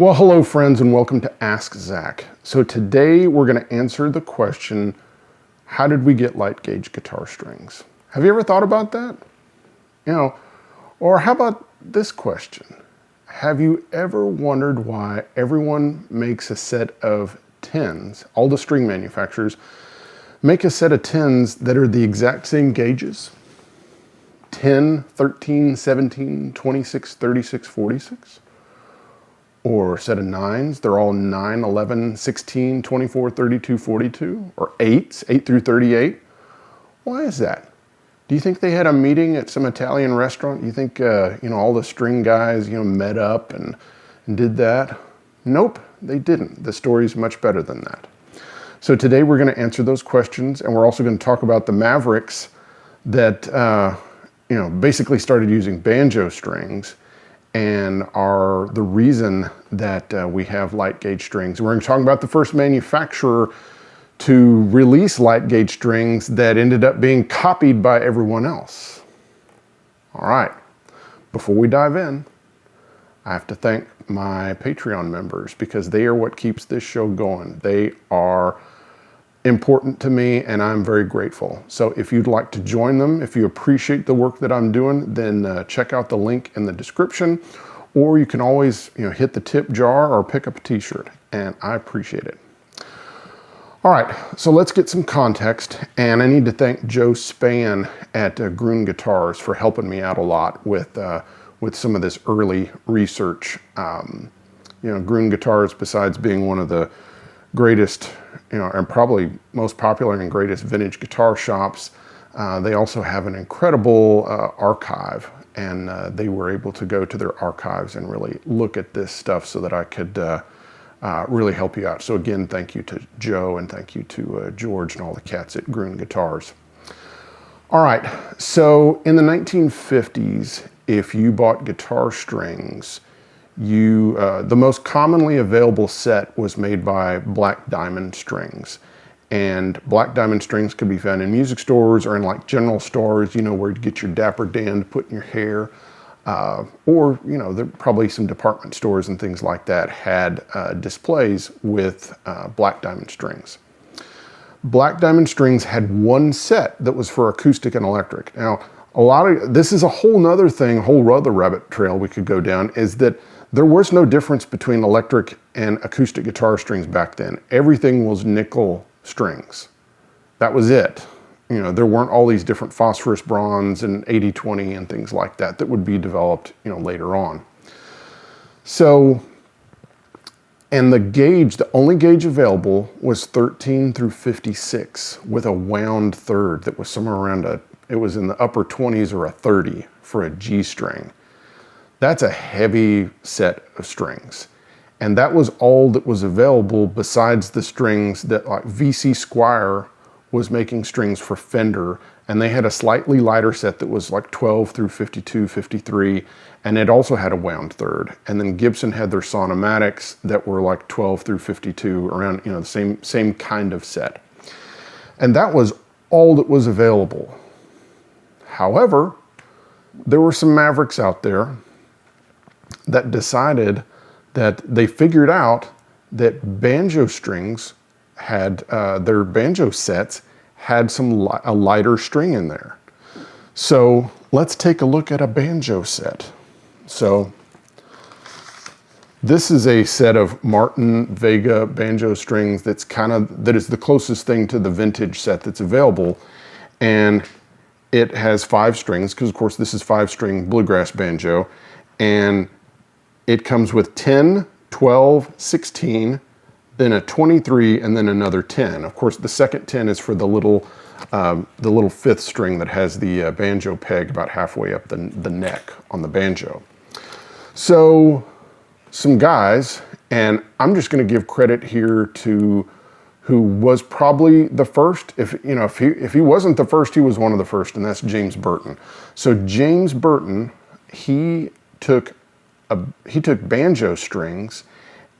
Well, hello friends and welcome to Ask Zach. So today we're going to answer the question, how did we get light gauge guitar strings? Have you ever thought about that? Or how about this question? Have you ever wondered why everyone makes a set of tens, all the string manufacturers make a set of tens that are the exact same gauges? 10, 13, 17, 26, 36, 46? Or a set of nines, they're all 9, 11, 16, 24, 32, 42, or eights, 8 through 38. Why is that? Do you think they had a meeting at some Italian restaurant? You think, all the string guys, met up and did that? Nope, they didn't. The story's much better than that. So today we're going to answer those questions, and we're also going to talk about the Mavericks that, basically started using banjo strings and are the reason that we have light gauge strings. We're going to talk about the first manufacturer to release light gauge strings that ended up being copied by everyone else. All right, before we dive in, I have to thank my Patreon members because they are what keeps this show going. They are important to me and I'm very grateful. So if you'd like to join them, if you appreciate the work that I'm doing, then check out the link in the description, or you can always hit the tip jar or pick up a t-shirt, and I appreciate it. All right, so let's get some context, and I need to thank Joe Spann at Gruhn Guitars for helping me out a lot with some of this early research. Gruhn Guitars, besides being one of the greatest, and probably most popular and greatest vintage guitar shops, they also have an incredible archive, and they were able to go to their archives and really look at this stuff so that I could really help you out. So again, thank you to Joe and thank you to George and all the cats at Gruhn Guitars. All right, so in the 1950s, if you bought guitar strings, the most commonly available set was made by Black Diamond Strings. And Black Diamond Strings could be found in music stores or in like general stores, where you get your Dapper Dan to put in your hair. Or, there probably some department stores and things like that had displays with Black Diamond Strings. Black Diamond Strings had one set that was for acoustic and electric. Now, this is a whole nother thing, a whole other rabbit trail we could go down, is that there was no difference between electric and acoustic guitar strings back then. Everything was nickel strings. That was it. There weren't all these different phosphorus bronze and 80-20 and things like that that would be developed, later on. So, and the only gauge available was 13 through 56 with a wound third that was somewhere around it was in the upper 20s or a 30 for a G string. That's a heavy set of strings. And that was all that was available besides the strings that like VC Squier was making strings for Fender, and they had a slightly lighter set that was like 12 through 52, 53, and it also had a wound third. And then Gibson had their Sonomatics that were like 12 through 52, around, the same kind of set. And that was all that was available. However, there were some Mavericks out there that decided that they figured out that banjo strings had, their banjo sets had a lighter string in there. So let's take a look at a banjo set. So this is a set of Martin Vega banjo strings that is the closest thing to the vintage set that's available. And it has 5 strings, because of course this is 5-string bluegrass banjo. And it comes with 10, 12, 16, then a 23, and then another 10. Of course, the second 10 is for the little 5th string that has the banjo peg about halfway up the neck on the banjo. So some guys, and I'm just going to give credit here to who was probably the first. If he wasn't the first, he was one of the first, and that's James Burton. So James Burton, he took banjo strings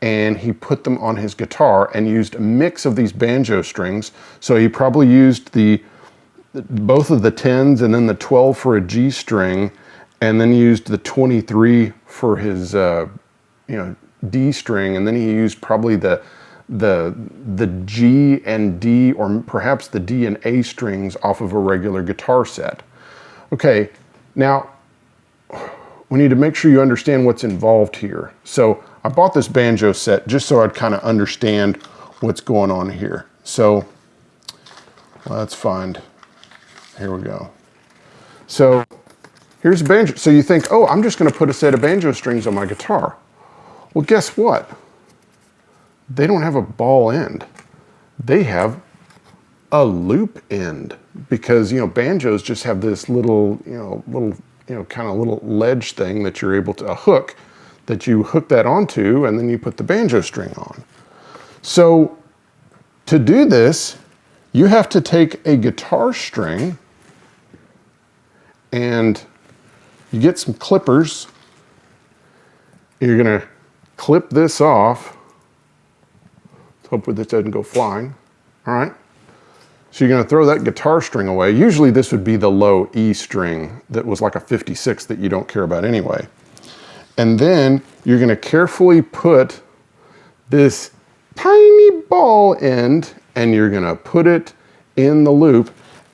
and he put them on his guitar and used a mix of these banjo strings. So he probably used both of the 10s and then the 12 for a G string, and then used the 23 for his D string, and then he used probably the G and D, or perhaps the D and A strings off of a regular guitar set. Okay, now we need to make sure you understand what's involved here. So I bought this banjo set just so I'd kind of understand what's going on here. So let's find, here we go. So here's a banjo. So you think, oh, I'm just going to put a set of banjo strings on my guitar. Well, guess what? They don't have a ball end. They have a loop end, because, banjos just have this little, kind of little ledge thing that you're able to, a hook that you hook that onto, and then you put the banjo string on. So to do this, you have to take a guitar string and you get some clippers. You're gonna clip this off. Hopefully this doesn't go flying. All right. So you're gonna throw that guitar string away. Usually this would be the low E string that was like a 56 that you don't care about anyway. And then you're gonna carefully put this tiny ball end, and you're gonna put it in the loop,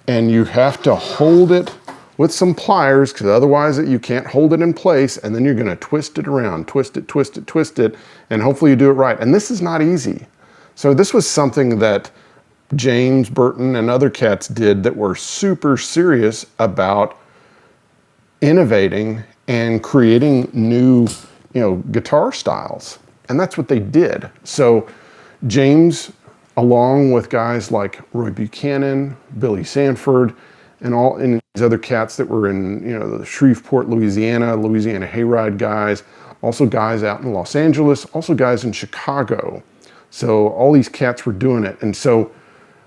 and you have to hold it with some pliers, because otherwise you can't hold it in place, and then you're gonna twist it around, twist it, twist it, twist it, and hopefully you do it right. And this is not easy. So this was something that James Burton and other cats did that were super serious about innovating and creating new, guitar styles. And that's what they did. So James, along with guys like Roy Buchanan, Billy Sanford, and these other cats that were in, the Shreveport, Louisiana hayride guys, also guys out in Los Angeles, also guys in Chicago. So all these cats were doing it. And so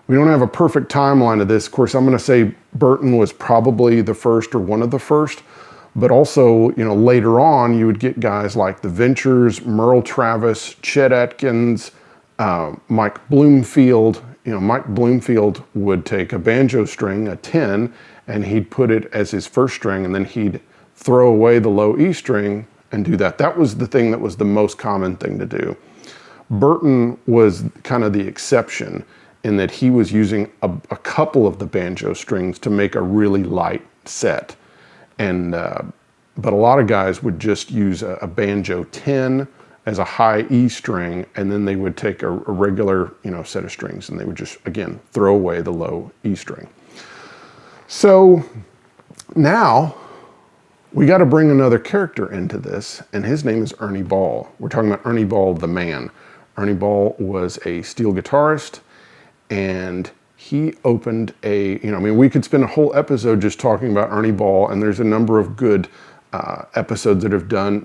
we don't have a perfect timeline of this. Of course, I'm going to say Burton was probably the first or one of the first, but also, later on you would get guys like the Ventures, Merle Travis, Chet Atkins, Mike Bloomfield. Mike Bloomfield would take a banjo string, a 10, and he'd put it as his first string, and then he'd throw away the low E string and do that. That was the thing that was the most common thing to do. Burton was kind of the exception in that he was using a couple of the banjo strings to make a really light set. And but a lot of guys would just use a banjo 10 as a high E string, and then they would take a regular set of strings, and they would just, again, throw away the low E string. So now we got to bring another character into this, and his name is Ernie Ball. We're talking about Ernie Ball, the man. Ernie Ball was a steel guitarist, and he opened we could spend a whole episode just talking about Ernie Ball, and there's a number of good episodes that have done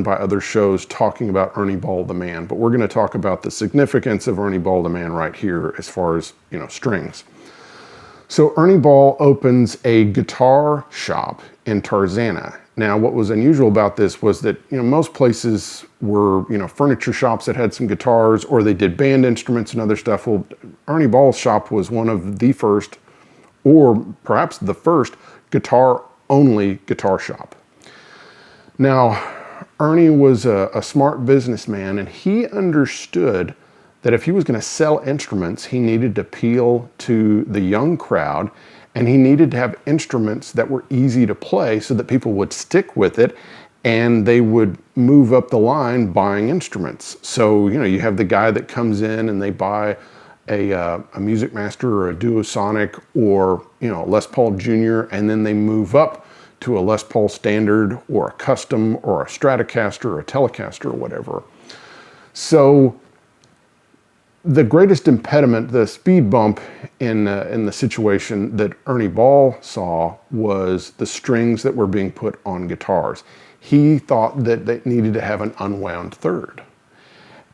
by other shows talking about Ernie Ball, the man. But we're going to talk about the significance of Ernie Ball, the man right here as far as, strings. So Ernie Ball opens a guitar shop in Tarzana. Now, what was unusual about this was that, most places were, furniture shops that had some guitars, or they did band instruments and other stuff. Well, Ernie Ball's shop was one of the first, or perhaps the first, guitar-only guitar shop. Now, Ernie was a smart businessman, and he understood that if he was going to sell instruments, he needed to appeal to the young crowd, and he needed to have instruments that were easy to play so that people would stick with it and they would move up the line buying instruments. So, you have the guy that comes in and they buy a Music Master or a Duosonic or, Les Paul Jr., and then they move up to a Les Paul Standard or a Custom or a Stratocaster or a Telecaster or whatever. So the greatest impediment, the speed bump in the situation that Ernie Ball saw was the strings that were being put on guitars. He thought that they needed to have an unwound third.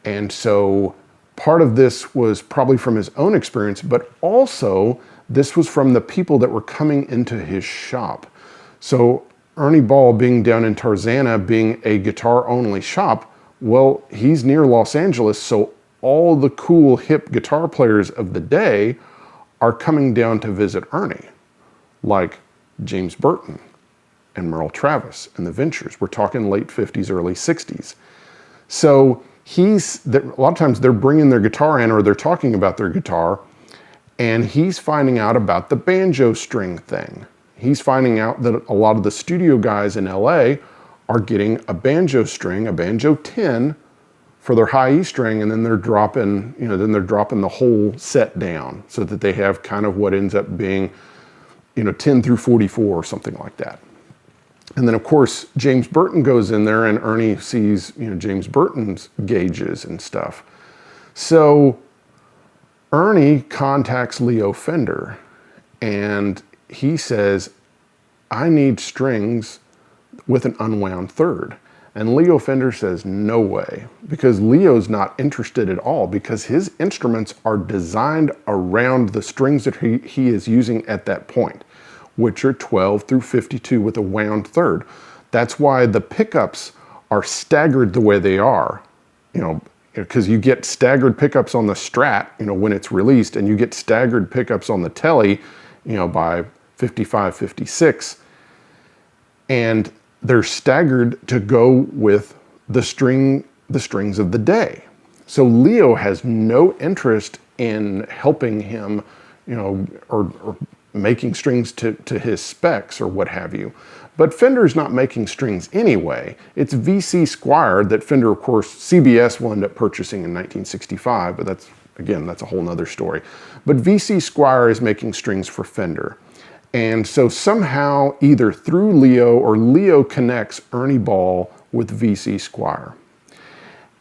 And so part of this was probably from his own experience, but also this was from the people that were coming into his shop. So Ernie Ball, being down in Tarzana, being a guitar-only shop, well, he's near Los Angeles, so all the cool, hip guitar players of the day are coming down to visit Ernie, like James Burton and Merle Travis and the Ventures. We're talking late 50s, early 60s. So a lot of times they're bringing their guitar in or they're talking about their guitar, and he's finding out about the banjo string thing. He's finding out that a lot of the studio guys in LA are getting a banjo string, a banjo 10 for their high E string, and then they're dropping, the whole set down so that they have kind of what ends up being, 10 through 44 or something like that. And then of course, James Burton goes in there and Ernie sees, James Burton's gauges and stuff. So Ernie contacts Leo Fender and he says, I need strings with an unwound third. And Leo Fender says, no way, because Leo's not interested at all, because his instruments are designed around the strings that he is using at that point, which are 12 through 52 with a wound third. That's why the pickups are staggered the way they are, because you get staggered pickups on the Strat, when it's released, and you get staggered pickups on the Tele, by 55, 56. And they're staggered to go with the strings of the day. So Leo has no interest in helping him, or making strings to his specs or what have you. But Fender's not making strings anyway. It's VC Squier that Fender, of course, CBS will end up purchasing in 1965, but that's a whole nother story. But VC Squier is making strings for Fender. And so somehow, either through Leo or Leo connects Ernie Ball with VC Squier.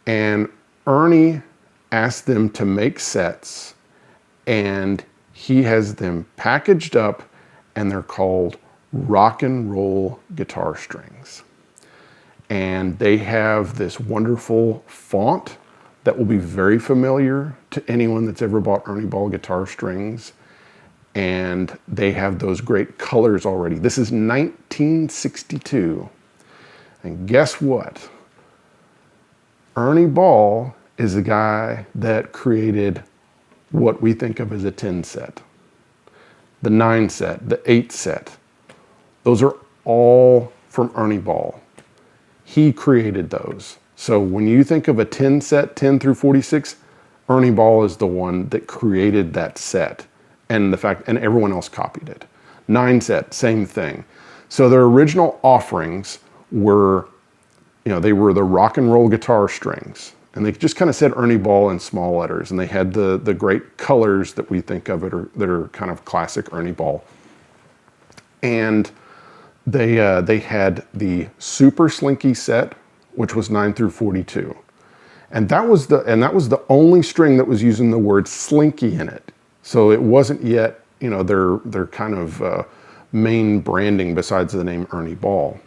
And Ernie asked them to make sets, and he has them packaged up, and they're called rock and roll guitar strings. And they have this wonderful font that will be very familiar to anyone that's ever bought Ernie Ball guitar strings. And they have those great colors already. This is 1962. And guess what? Ernie Ball is the guy that created what we think of as a 10 set, the 9 set, the 8 set. Those are all from Ernie Ball. He created those. So when you think of a 10 set, 10 through 46, Ernie Ball is the one that created that set. And everyone else copied it. 9 set, same thing. So their original offerings were, they were the rock and roll guitar strings. And they just kind of said Ernie Ball in small letters. And they had the great colors that we think of that are kind of classic Ernie Ball. And they had the Super Slinky set, which was 9 through 42. And that was the only string that was using the word Slinky in it. So it wasn't yet, their kind of main branding besides the name Ernie Ball.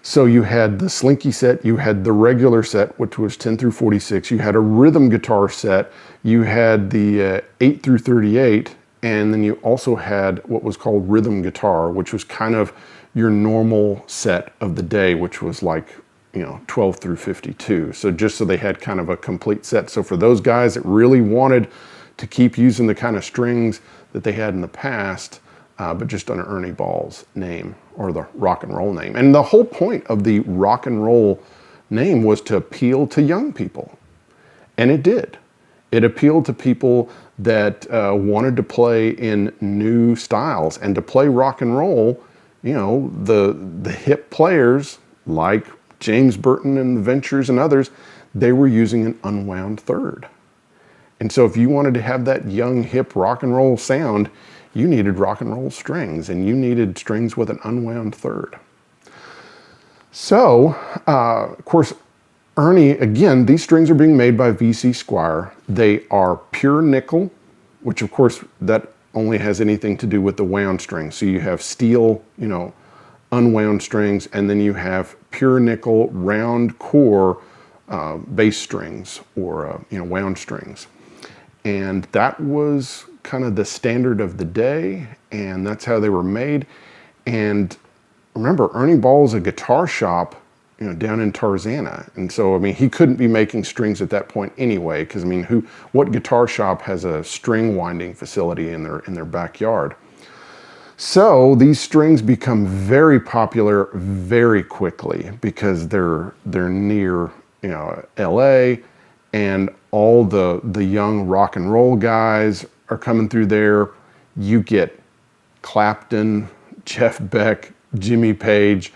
So you had the Slinky set, you had the regular set, which was 10 through 46, you had a rhythm guitar set, you had the 8 through 38, and then you also had what was called rhythm guitar, which was kind of your normal set of the day, which was like, 12 through 52. So just so they had kind of a complete set. So for those guys that really wanted to keep using the kind of strings that they had in the past, but just under Ernie Ball's name or the rock and roll name. And the whole point of the rock and roll name was to appeal to young people. And it did. It appealed to people that wanted to play in new styles and to play rock and roll. The hip players like James Burton and the Ventures and others, they were using an unwound third. And so if you wanted to have that young, hip rock and roll sound, you needed rock and roll strings, and you needed strings with an unwound third. So, of course, Ernie, again, these strings are being made by VC Squier. They are pure nickel, which of course, that only has anything to do with the wound strings. So you have steel, unwound strings, and then you have pure nickel round core bass strings or, wound strings. And that was kind of the standard of the day, and that's how they were made. And remember, Ernie Ball is a guitar shop, down in Tarzana. And so, he couldn't be making strings at that point anyway, because, what guitar shop has a string winding facility in their backyard? So these strings become very popular very quickly because they're near LA, and all the young rock and roll guys are coming through there. You get Clapton, Jeff Beck, Jimmy Page.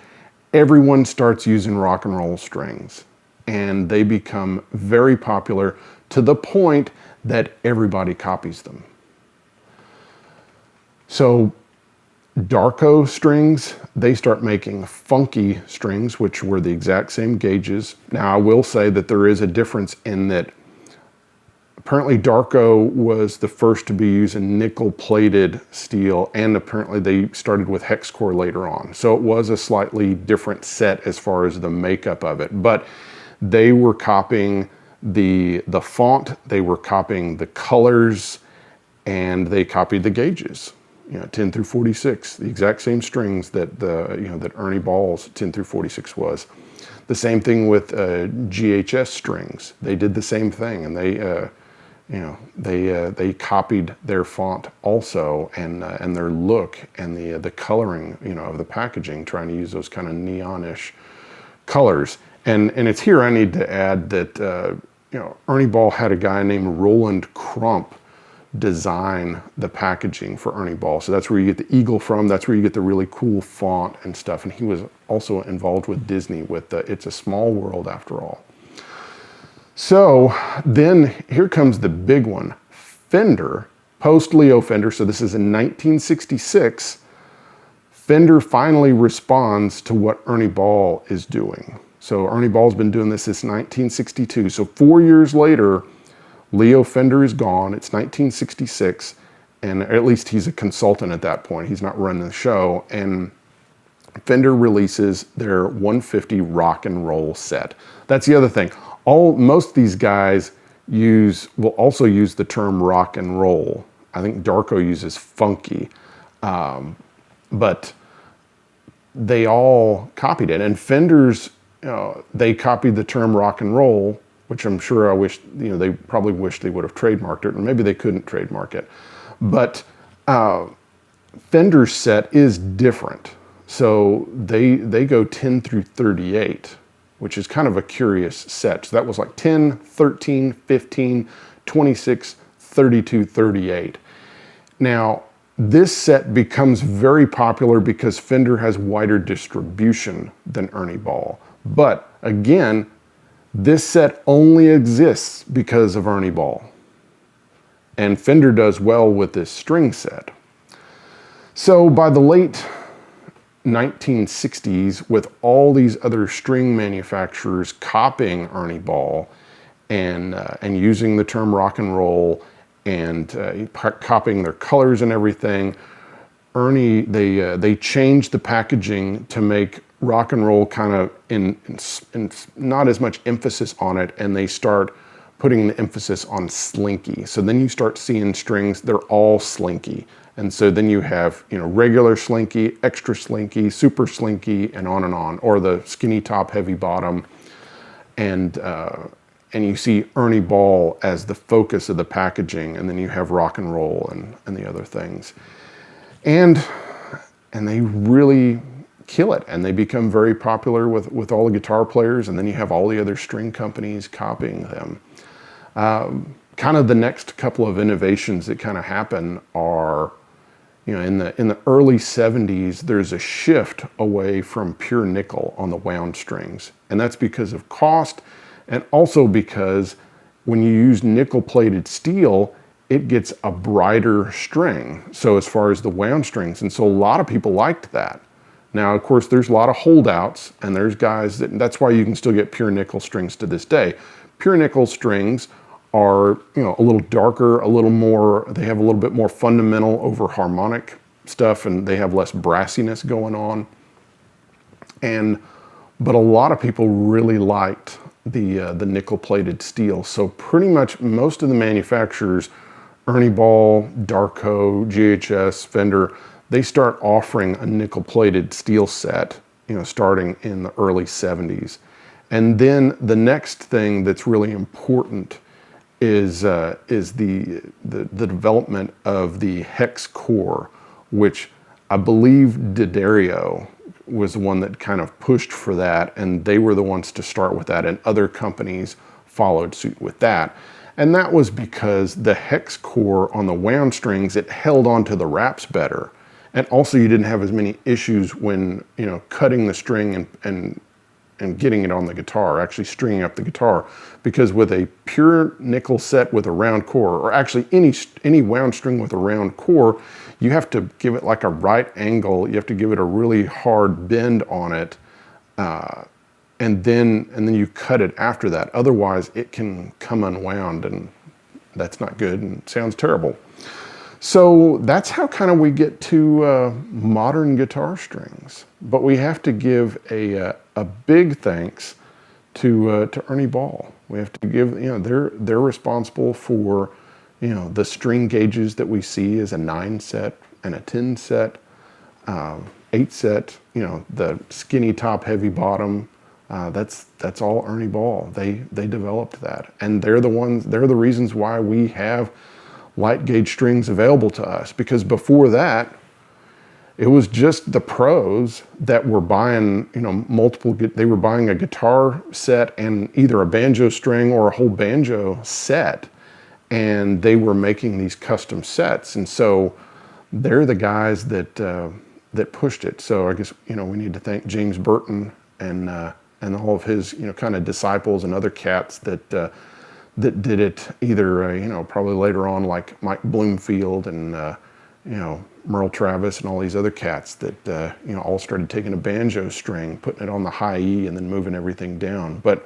Everyone starts using rock and roll strings, and they become very popular to the point that everybody copies them. So Darko strings, they start making funky strings, which were the exact same gauges. Now, I will say that there is a difference in that apparently Darko was the first to be using nickel-plated steel, and apparently they started with hex core later on. So it was a slightly different set as far as the makeup of it. But they were copying the font, they were copying the colors, and they copied the gauges. 10 through 46, the exact same strings that that Ernie Ball's 10 through 46 was. The same thing with GHS strings. They did the same thing, and they copied their font also, and their look and the coloring of the packaging, trying to use those kind of neonish colors. And it's here I need to add that Ernie Ball had a guy named Roland Crump design the packaging for Ernie Ball. So that's where you get the eagle from. That's where you get the really cool font and stuff. And he was also involved with Disney with It's a Small World After All. So then here comes the big one. Fender, post-Leo Fender, so this is in 1966, Fender finally responds to what Ernie Ball is doing. So Ernie Ball's been doing this since 1962. So 4 years later, Leo Fender is gone. It's 1966, and at least he's a consultant at that point. He's not running the show. And Fender releases their 150 rock and roll set. That's the other thing. Most of these guys will also use the term rock and roll. I think Darko uses funky, but they all copied it. And Fender's, they copied the term rock and roll, which I'm sure they probably wish they would have trademarked it, or maybe they couldn't trademark it. But Fender's set is different. So they go 10 through 38, which is kind of a curious set. So that was like 10, 13, 15, 26, 32, 38. Now, this set becomes very popular because Fender has wider distribution than Ernie Ball. But again, this set only exists because of Ernie Ball. And Fender does well with this string set. So by the late 1960s, with all these other string manufacturers copying Ernie Ball and using the term rock and roll and copying their colors and everything, they changed the packaging to make rock and roll kind of in not as much emphasis on it, and they start putting the emphasis on Slinky. So then you start seeing strings, they're all Slinky. And so then you have regular Slinky, extra Slinky, super Slinky, and on, or the skinny top, heavy bottom. And you see Ernie Ball as the focus of the packaging, and then you have rock and roll and the other things. And they really kill it, and they become very popular with all the guitar players, and then you have all the other string companies copying them. Kind of the next couple of innovations that kind of happen are, in the early 70s, there's a shift away from pure nickel on the wound strings, and that's because of cost, and also because when you use nickel-plated steel, it gets a brighter string. So as far as the wound strings, and so a lot of people liked that. Now, of course, there's a lot of holdouts, and there's guys that's why you can still get pure nickel strings to this day. Pure nickel strings are, a little darker, they have a little bit more fundamental over harmonic stuff, and they have less brassiness going on. But a lot of people really liked the nickel-plated steel. So pretty much most of the manufacturers, Ernie Ball, Darko, GHS, Fender, they start offering a nickel-plated steel set, starting in the early 70s. And then the next thing that's really important is the development of the hex core, which I believe D'Addario was the one that kind of pushed for that, and they were the ones to start with that, and other companies followed suit with that. And that was because the hex core on the wound strings, it held onto the wraps better. And also you didn't have as many issues when, you know, cutting the string and getting it on the guitar, actually stringing up the guitar. Because with a pure nickel set with a round core, or actually any wound string with a round core, you have to give it like a right angle. You have to give it a really hard bend on it. And then you cut it after that. Otherwise, it can come unwound, and that's not good and sounds terrible. So that's how kind of we get to modern guitar strings. But we have to give a big thanks to Ernie Ball. We have to give, you know, they're responsible for, you know, the string gauges that we see as a 9 set and a 10 set, 8 set. You know, the skinny top, heavy bottom. That's all Ernie Ball. They developed that, and they're the reasons why we have light gauge strings available to us, because before that, it was just the pros that were buying, you know, they were buying a guitar set and either a banjo string or a whole banjo set, and they were making these custom sets. And so they're the guys that pushed it. So I guess, you know, we need to thank James Burton and all of his, you know, kind of disciples and other cats that did it, either, you know, probably later on, like Mike Bloomfield and, you know, Merle Travis and all these other cats that, you know, all started taking a banjo string, putting it on the high E and then moving everything down. But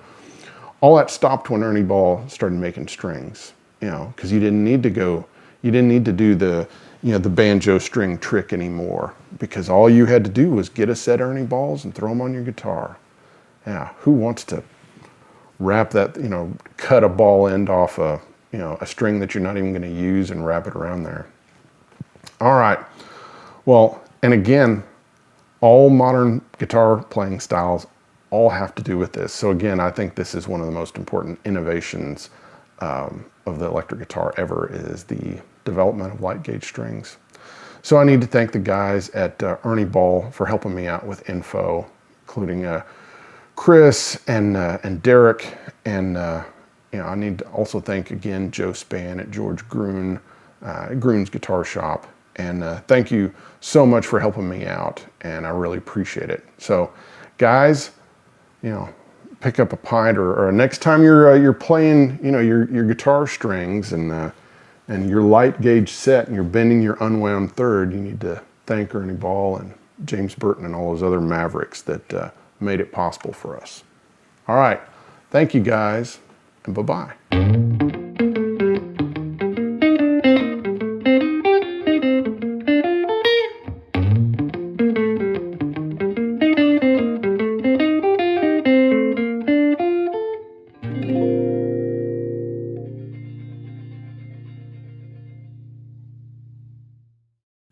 all that stopped when Ernie Ball started making strings, you know, because you didn't need to do the, you know, the banjo string trick anymore, because all you had to do was get a set of Ernie Balls and throw them on your guitar. Yeah, who wants to wrap that, you know, cut a ball end off a, you know, a string that you're not even going to use and wrap it around there. All right. Well, and again, all modern guitar playing styles all have to do with this. So again, I think this is one of the most important innovations of the electric guitar ever, is the development of light gauge strings. So I need to thank the guys at Ernie Ball for helping me out with info, including Chris and Derek, and you know, I need to also thank again Joe Spann at George Gruhn, Gruhn's Guitar Shop, and thank you so much for helping me out, and I really appreciate it. So, guys, you know, pick up a pint, or next time you're playing, you know, your guitar strings and your light gauge set, and you're bending your unwound third, you need to thank Ernie Ball and James Burton and all those other mavericks that made it possible for us. All right. Thank you, guys, and bye-bye.